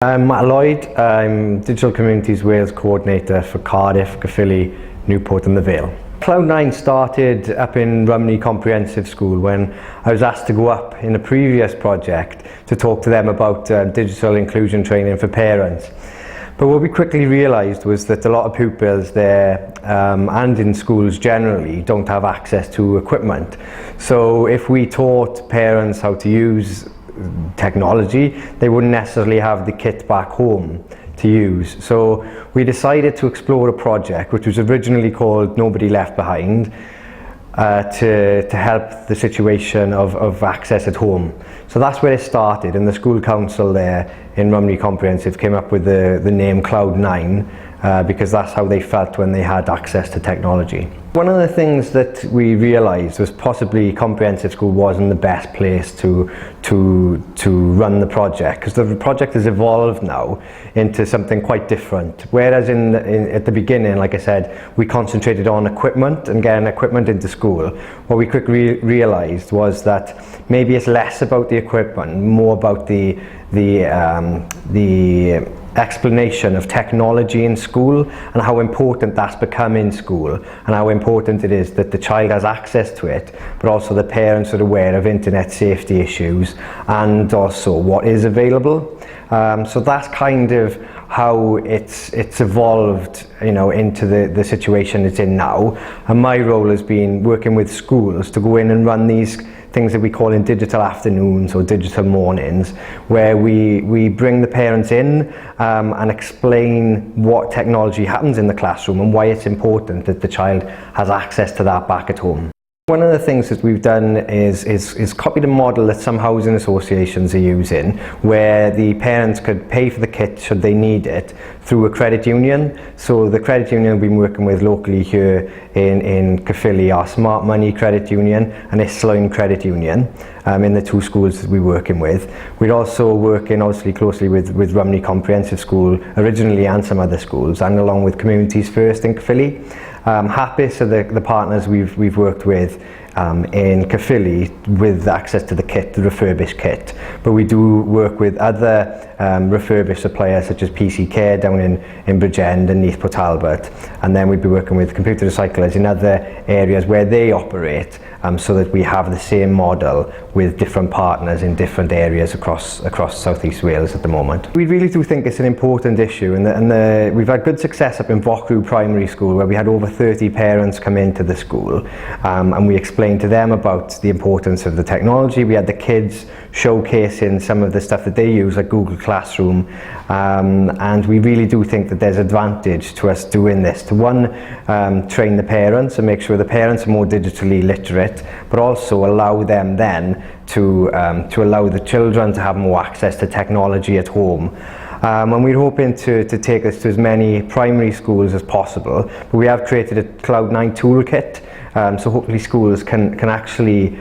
I'm Lloyd. I'm Digital Communities Wales Co-ordinator for Cardiff, Caerphilly, Newport and the Vale. Cloud9 started up in Rhymney Comprehensive School when I was asked to go up in a previous project to talk to them about digital inclusion training for parents. But what we quickly realised was that a lot of pupils there and in schools generally don't have access to equipment. So if we taught parents how to use technology, they wouldn't necessarily have the kit back home to use. So we decided to explore a project which was originally called Nobody Left Behind to help the situation of access at home. So that's where it started, and the school council there in Rhymney Comprehensive came up with the name Cloud9 because that's how they felt when they had access to technology. One of the things that we realised was possibly Comprehensive School wasn't the best place to run the project, because the project has evolved now into something quite different. Whereas at the beginning, like I said, we concentrated on equipment and getting equipment into school, what we quickly realised was that maybe it's less about the equipment, more about the explanation of technology in school and how important that's become in school and how important it is that the child has access to it, but also the parents are aware of internet safety issues and also what is available. So that's kind of how it's evolved, you know, into the situation it's in now. And my role has been working with schools to go in and run these things that we call in digital afternoons or digital mornings, where we bring the parents in and explain what technology happens in the classroom and why it's important that the child has access to that back at home. One of the things that we've done is copied a model that some housing associations are using, where the parents could pay for the kit should they need it through a credit union. So the credit union we've been working with locally here in Caerphilly are Smart Money Credit Union and Ysgol Credit Union in the two schools that we're working with. We're also working obviously closely with Rhymney Comprehensive School originally and some other schools, and along with Communities First in Caerphilly. Happus are the partners we've worked with in Caerphilly with access to the kit, the refurbished kit. But we do work with other refurbished suppliers such as PC Care down in Bridgend and Newport Talbot, and then we'd be working with computer recyclers in other areas where they operate, so that we have the same model with different partners in different areas across South East Wales at the moment. We really do think it's an important issue, and we've had good success up in Dewch Ar-lein Primary School, where we had over 30 parents come into the school, and we explained to them about the importance of the technology. We had the kids showcasing some of the stuff that they use, like Google Classroom, and we really do think that there's advantage to us doing this, to train the parents and make sure the parents are more digitally literate, but also allow them then to allow the children to have more access to technology at home. And we're hoping to take this to as many primary schools as possible, but we have created a Cloud9 toolkit, so hopefully schools can actually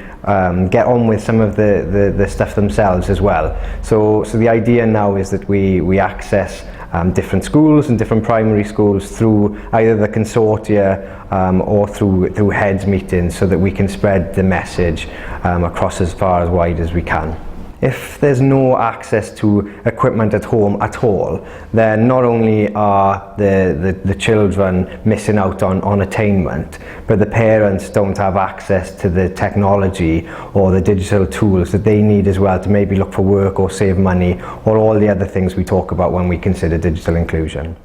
get on with some of the stuff themselves as well. So the idea now is that we access different schools and different primary schools through either the consortia or through heads meetings, so that we can spread the message across as far as wide as we can. If there's no access to equipment at home at all, then not only are the children missing out on attainment, but the parents don't have access to the technology or the digital tools that they need as well to maybe look for work or save money, or all the other things we talk about when we consider digital inclusion.